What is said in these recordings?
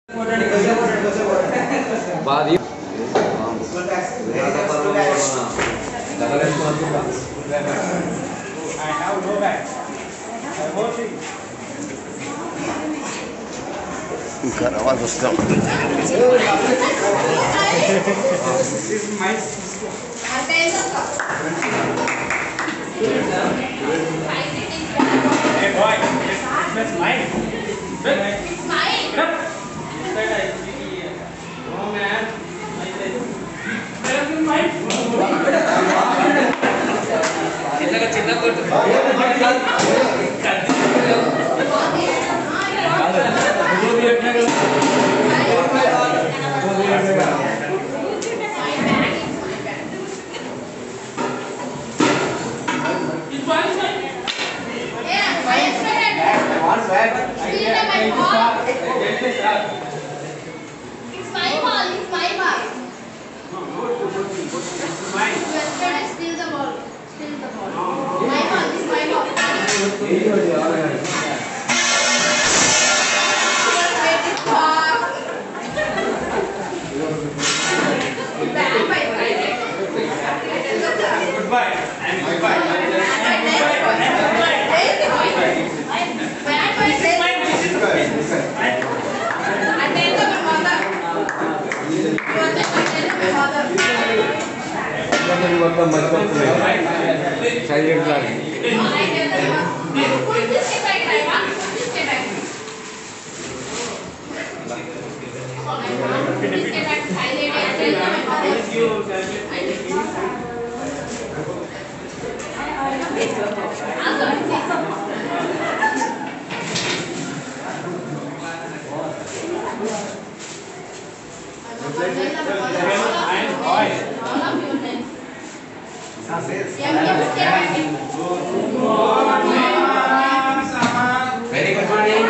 Badi. I have no bag. I want it. Karawan Gusto. This is my sister. Hey boy, that's mine. It's mine. No man. That's mine. It's my ball. It's my ball. Mine. Yesterday, steal the ball. Steal the ball. My ball. It's my ball. Wait, it's far. Goodbye. And goodbye. Very good morning.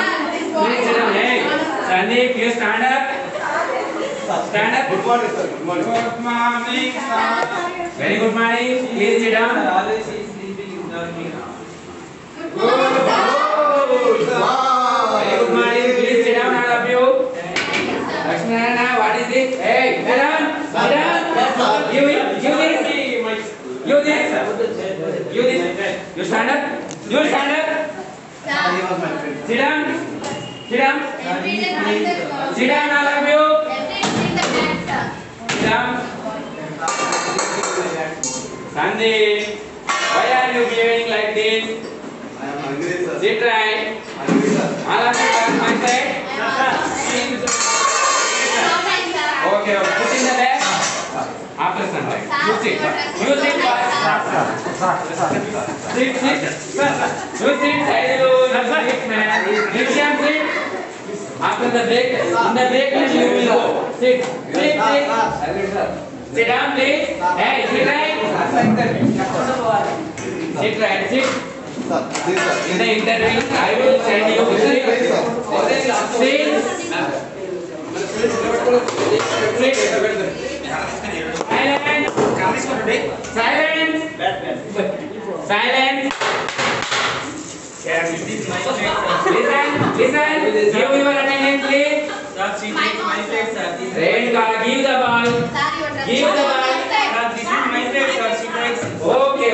Please sit down. Hey, Sandeep, you stand up. Stand up. Good morning, sir. Good morning. Good morning, sir. Very good morning. Please sit down. Always is sleeping in the Very good morning. Please sit down, all of you. Lakshmi Narayana, what is this? Hey, sit down. Sit down. You this. You this. You this. You stand up. You stand up. Sit down. Sit down. Sit down, all of you. Sit down. Sandeep, why are you behaving like this? I am hungry, sir. Sit right. Hungry, sir. All of you turn my side. Okay, put in the bag. After sunlight. You sit. You sit first. Sit, sit. You sit, side you. Sit, man. Nisham, sit. After the break, in the break time you will go. Sit, sit, sit. Sit down, please. Hey, sit right. Sit right, sit. Sir, please, sir. In the interview, I will send you. Sit. Silence. Silence. Listen. Give your attendance, please. Renuka, give the ball. Give the ball. Okay.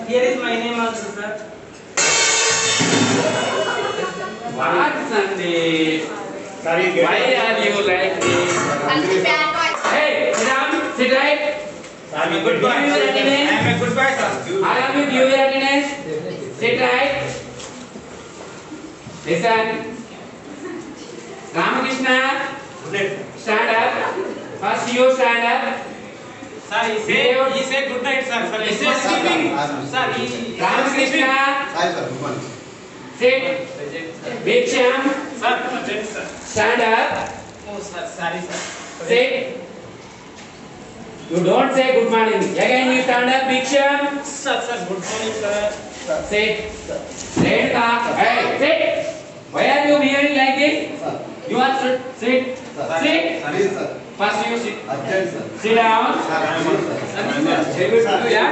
Here is my name also, sir. What, Sandeep? Why are you like this? Hey, sit down. Sit right. I am a good boy. I am a good boy, sir. All of you give your attendance. Sit right. Listen. Ramakrishna, stand up. First you stand up. Sir, he said good night, sir. Sir, he said sleeping. Sir, he Ramakrishna, Hi, sir. Good morning. sit. Bhiksham, Sir, sir. stand up. Oh, sir, sorry, sir. Sit. You don't say good morning. Again you stand up, Bhiksham. Sir, good morning, sir. Sit. Renuka, hey, sit. Why are you behaving like this? Sir. You are sit. Sit. Sit. Please, sir. First you sit. Urgent, sir. Sit down. Sir, please, sir. Sit down.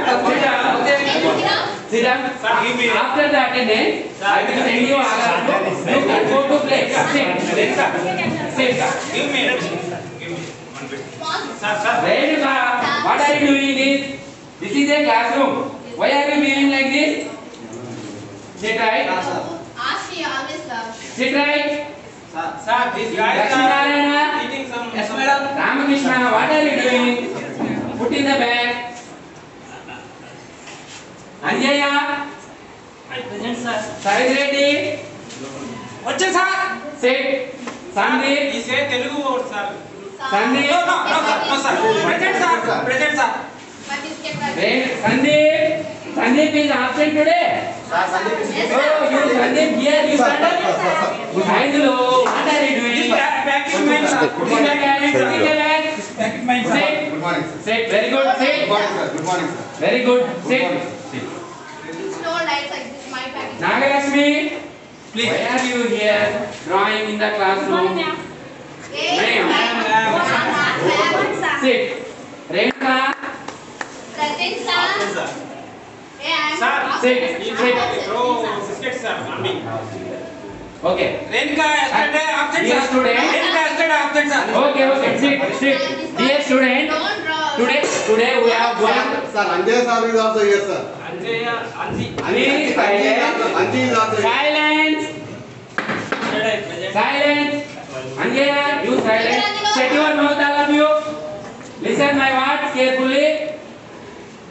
Sit Sit down. Sir, give me. After the attendance, I will send you all of you. You can go to place. Sit. Sit. Give me. Give me. One bit. Sir. Renuka, what are you doing this? This is a classroom. Why are you behaving like this? Sit right. Ask she always loves. Sit right. Sir, this guy Lakshmi Narayana. eating some. Yes, madam. Ramakrishna, what are you doing? Put in the bag. Anjaya, Present, sir. Sai Reddy, వచ్చే sir. sit. Sandeep, He say Telugu word sir. Sandeep. No sir. Present sir. Present sir. But it's kept Sandeep. Sandeep is absent today. Sir, Sandeep is Yes, Oh, you Sandeep here, you stand up. Saidulu, what are you This doing? back is mine sir. Put in the bag, put in the bag. Back is mine sir. Sit. Good morning, sir. Sit, very good, Good sit. morning, sir. Good morning, sir. Very good, sit. morning. Sit. It's no lights like this. My package. Nagalakshmi, Please. why are you here drawing in the classroom? Hey, Ma'am. Sit. Renuka, Present, Sir. sir. Hey, I'm Sir. Sit. Throw biscuits sir. Mommy. okay. Renuka yesterday absent Dear sir. student. Renuka yesterday absent sir. Okay, sit. Dear student, Don't draw. today we have going. Sir, Anjay sir is also here, sir. Anjaya, Anji. Please, silence. Anji is also here. Silence. Silence. Anjaya, you silence. Shut your mouth, all of you. Listen my words carefully.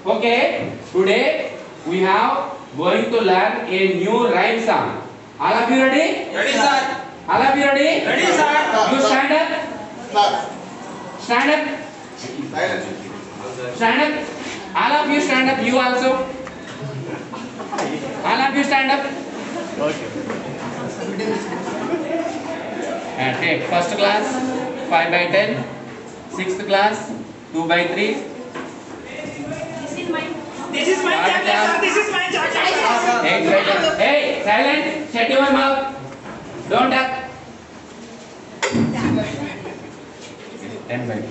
Okay. Today we have going to learn a new rhyme song. All of you ready? Ready sir. All of you ready? Ready sir. You stand up. Sir, Stand up. silence. Stand up. All of you stand up. You also. All of you stand up. And take first class 5/10, sixth class 2/3. This is my chocolate sir. This is my chocolate. Hey, silent. Shut your mouth. Don't talk. 10/2.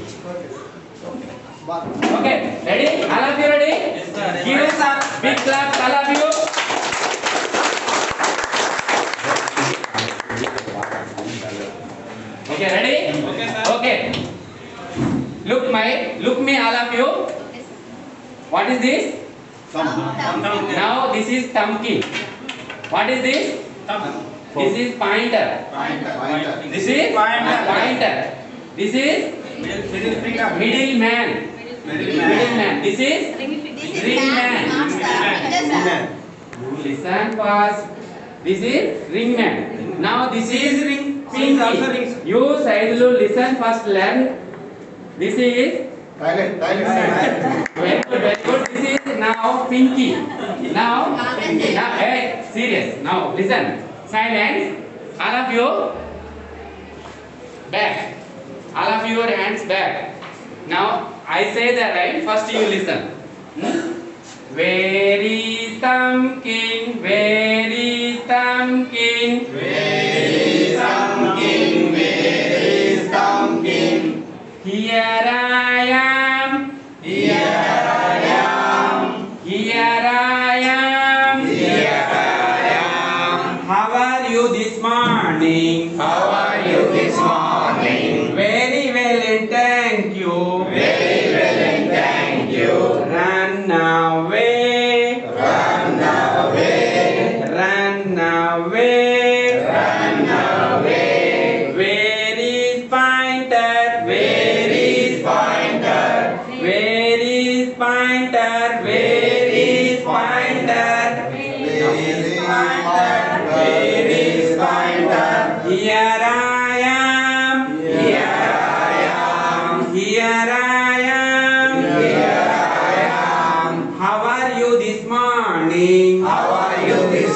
Okay, ready? All of you ready? Yes, sir. Give Ready, sir. big clap, all of you. Okay, ready? Okay, sir. Okay. Look me, all of you. Okay, sir. What is this? Thumb. Now this is thumb key. What is this? This is pointer. Pointer. This is pointer. This is Middle finger. middleman. Middleman. This is This is Ring man, man. not sir. Yes, sir. listen fast. This is ringman. Now this is ring. pinky. Also rings. You Saidulu listen first learn. This is Silent. very good, very good. This is now pinky. Now hey, serious. Now listen. Silence. All of you back. All of your hands back. Now I say the rhyme. First you listen. Where is Thumbkin? Where is Thumbkin? Here I am. Here I am. How are you this morning? Very well and thank you. Run away. Where is pointer? Where is pointer? Here I am. How are you this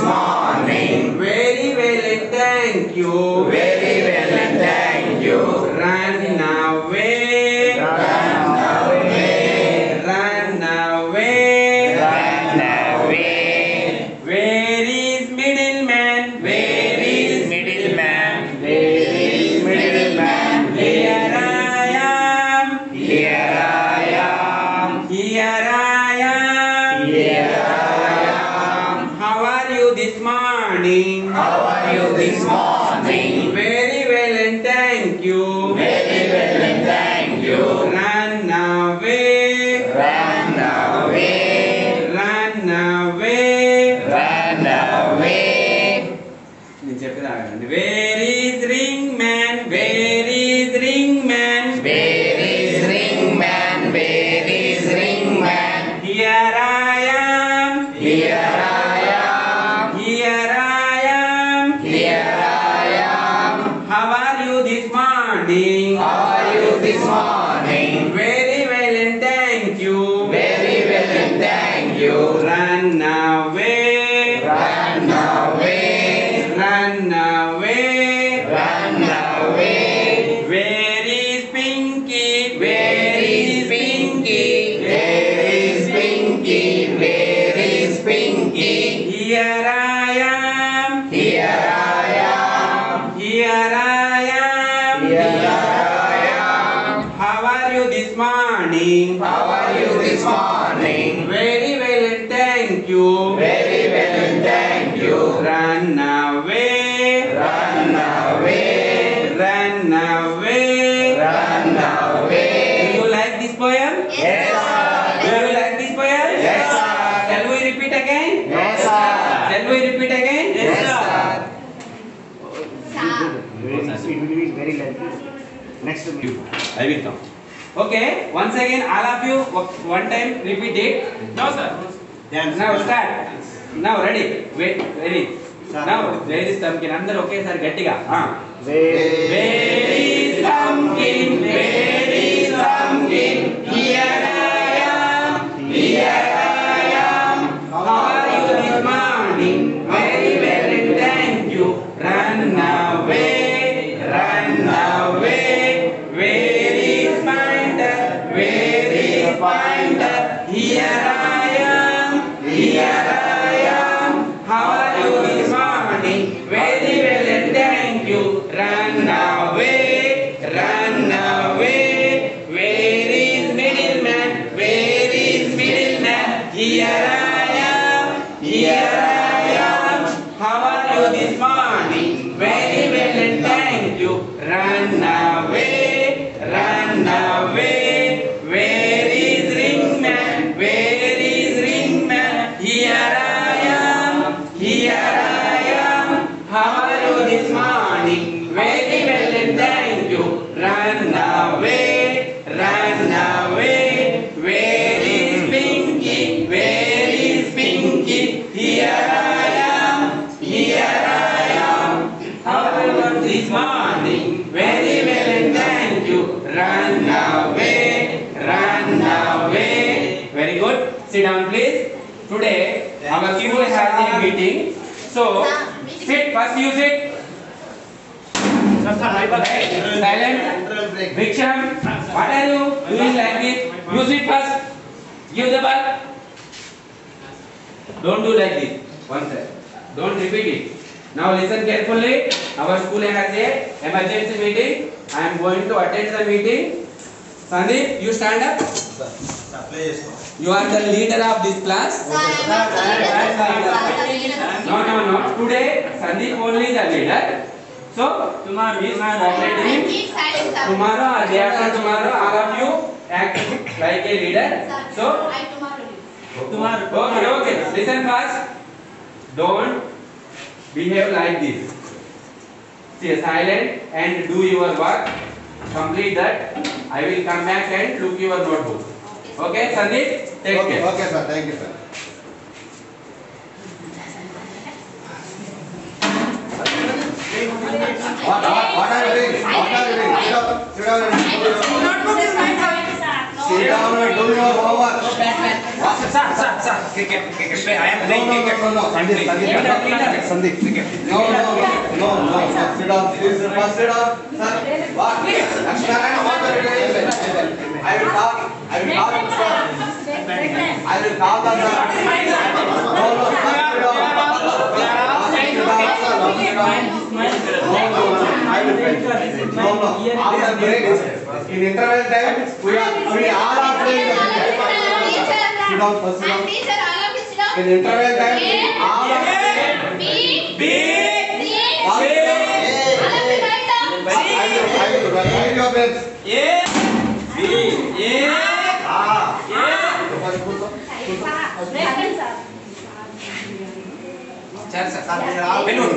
morning? Very well and thank you. Run away. Where is middleman? Here I am. Here I am. morning? How are you this morning? Very well and thank you. Very well and thank you. Run away. Run away. Run away. Run away. Where is ring man? Where is ring man? Where is ring man? Where is ring man? Here I am. Here I am. Here I am. Here I am. How are you this morning? How are you this morning? Very well and thank you. Very well and thank you. Run away. Run away. Run away. Run away. Where is Pinky? Where is Pinky? Where is Pinky? Where is Pinky? Here I am. Here I am. Here I am. Here I am. How are you this morning? How are you this morning? Very well and thank you. Very well and thank you. Run away. Run away. Run away. Run away. Do you like this poem? Yes, sir. Do you like this poem? Yes, sir. Shall we repeat again? Yes, sir. Shall we repeat again? Yes, sir. Very likely. Next to me. I will come. Okay, once again, all of you, one time repeat it. No, sir. Now start. Now ready. Wait, ready. Now, where is pumpkin? Andar okay, sir. Gattiga. Where is pumpkin? Where is pumpkin? Here I am. Here I am. How are you this morning? Very well and thank you. Run away. Run away. Where is Pointer? Where is Pointer? Here I am. Here I am. How are you this morning? Very well and thank you. Run away. Run away. Where is middleman? Where is middleman? Here I am. Here I am. How are you this morning? Very well and thank you. Run away. Run away. Where is ringman? Where is ringman? Here I am. Here I am. How are you this morning? Very well and thank you. Run away. Run away. Where is Pinky? Where is Pinky? Here I am. Here I am. How are you this morning? Very well and thank you. Run away. Run away. Very good. Sit down, please. Today, our school has a meeting. So, sit. First, you sit. Silent. Vikram, what are you doing like this? You sit first. Give the ball. Don't do like this. One side. Don't repeat it. Now listen carefully. Our school has a emergency meeting. I am going to attend the meeting. Sandeep, you stand up. You are the leader of this class. No. Today, Sandeep only the leader. So, tomorrow is cooperating. Tomorrow or day after tomorrow, all of you act like a leader. So, tomorrow. Okay. Listen first. Don't behave like this. Stay silent and do your work. Complete that. I will come back and look your notebook. Okay, Sandeep? Take care. Okay, sir. Thank you, sir. What are you doing? What are you doing? Sit down and do your Sit down and do your homework. Sir. Cricket. I am playing cricket. No. Sandeep. No. Sit down. Please, first sit down. Sir, what? Lakshmanarayana, what are you doing? I will talk. I will call the sir. I will call the sir. No, first sit down. I will pay. No. After break, in interval time, we all are playing the cricket. Sit down, first sit down. In interval time, all are playing. B. good. Write your pens. A B A Ah. A Sir, sir. Balloon.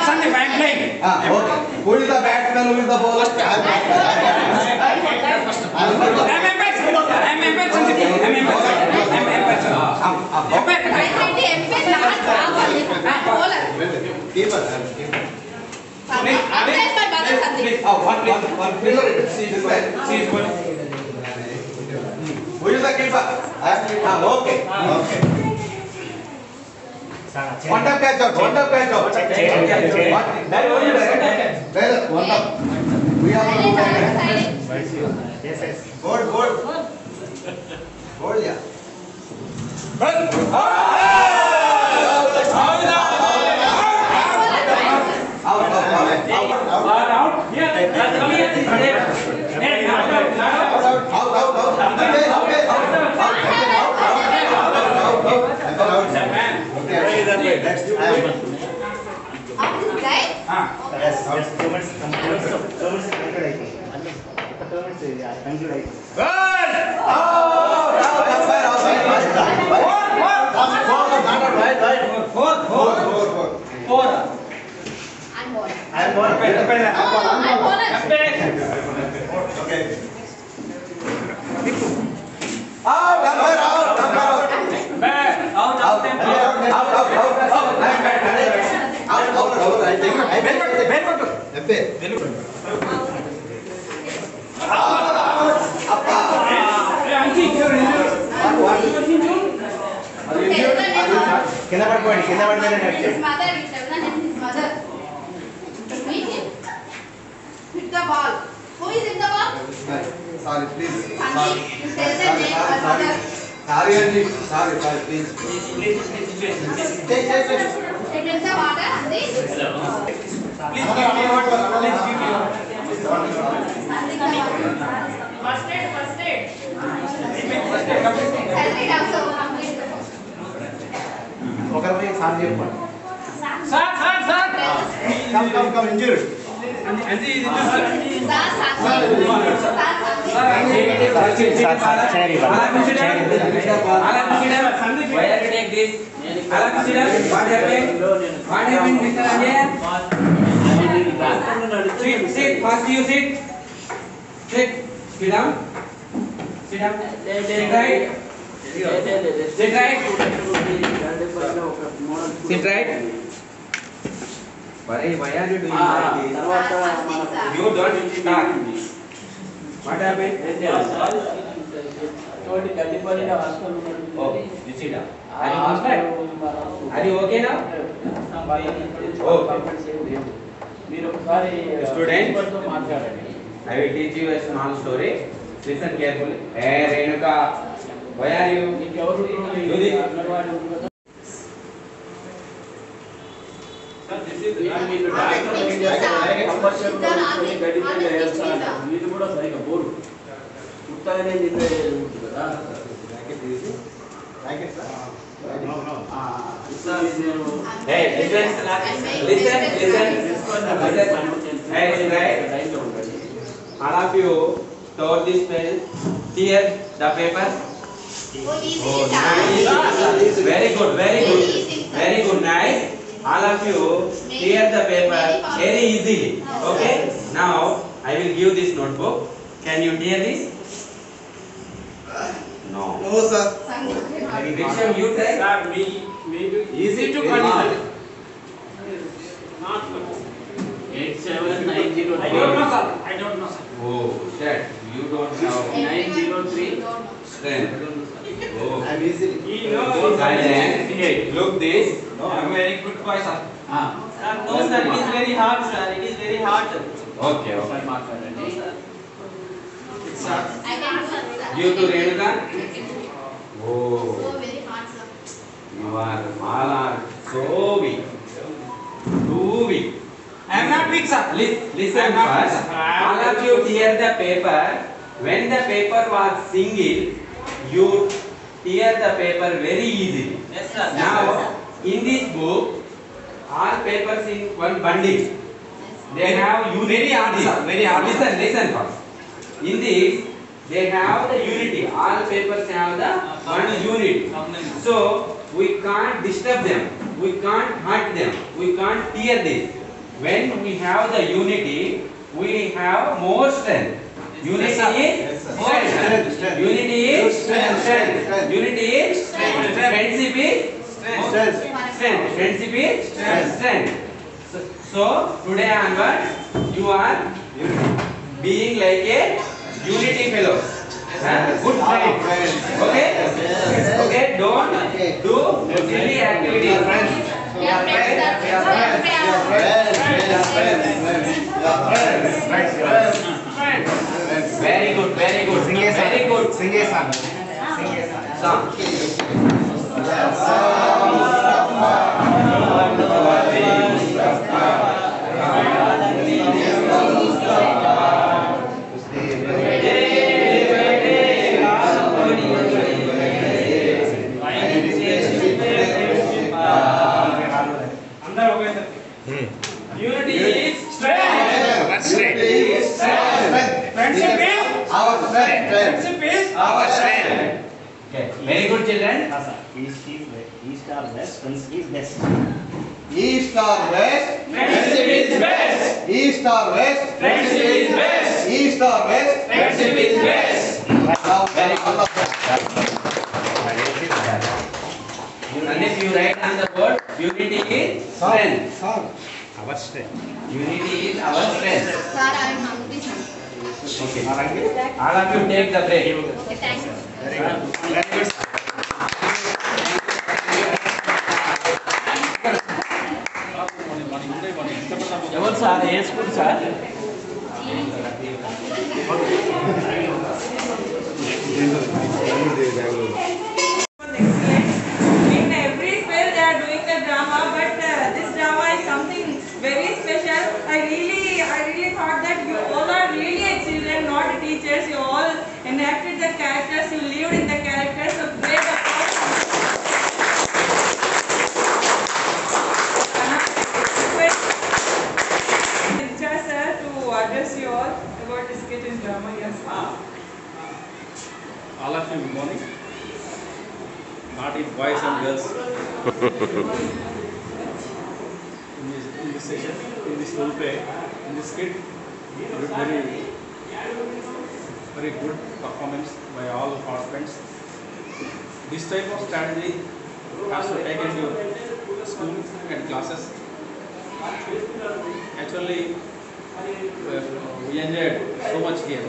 Sunday band playing. Okay. Who is the batsman? Who is the bowler? Keeper. One. Who is the keeper? Okay. One time catch out. One time. We are Goal, yeah. His mother. Meet him. Hit the ball. Who is in the ball? Sorry, please. Sandeep. You tell the name of mother. Sorry, Anji. Sorry, please. Take. Take the water, Sandeep. Please give me water. First aid. Salary also complete. Sir. Come, injured. Anji is Why are you take this? What happened, Mr. Ajay? Sit. First you sit. Sit down. Sit right. Sit right. Why are you doing like this? You don't start. What happened? Oh, you sit down. Are you comfortable? Are you okay now? Student, I will teach you a small story. Listen carefully. Hey, Renuka, why are you? Do this. Hey, listen. Hey, right. All of you told this pen. Tear the paper. Oh, nice. Very good. Nice. All of you tear the paper very easily. Okay. Now I will give this notebook. Can you tear this? No. No, sir. Risham, you try. easy to control. Not 8790. I don't know, sir. Oh, shit. You don't have 903. strength. Oh. I'm easily. Silence. Look this. I'm very good boy, sir. No, sir, it is very hard, sir. It is very hard. Okay. Sir. You to Renuka. Oh. So very hard, sir. You are all are so weak. Too weak. I am not weak, sir. Listen first. All of you tear the paper. When the paper was single, you tear the paper very easily. Yes, sir. Now, in this book, all papers in one bundle. They have unity. Very hard, sir. Very hard. Listen first. In this, they have the unity. All papers have the one unit. So we can't disturb them. We can't hurt them. We can't tear this. When we have the unity, we have more strength. Unity is strength. Unity is strength. Unity is strength. Friendship is strength. Friendship is strength. So today onwards, you are being like a unity fellow. Good friend. Okay? Okay, don't do silly activities. Very good, very good. Very good. Sing a song. Song. Unity is strength. Friendship is our strength. Friendship is Our strength. Okay. Very good, children. East or west, friendship is best. East or west? Friendship is best. East or west? Friendship is best. East or west? Friendship is best. Now, Very good. all of us. And if you write on the board, unity is strength. Our strength. Unity is our strength. Sir, I am hungry, sir. Okay. All of you take the break. Okay, thank you. Very good. ఎవరు sir A school sir In every spell they are doing the drama, but this drama is something very special. I really thought that you all are really children, not teachers. You all enacted the characters, you lived in the characters. So great applause. Richa sir to address you all about this skit in drama. Yes. All of you, good morning. Not in boys and girls. in this session, in this role play, in this skit, very good performance by all the participants. This type of strategy has to take into school and classes. Actually, we enjoyed so much here.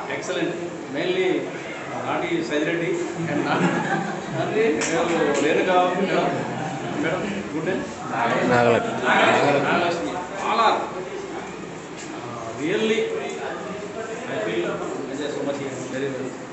Excellent. Mainly Nati Sajireddy and Nati Renuga Madam, good day. Nagalakshmi. All are really, I feel enjoy so much here. Very well.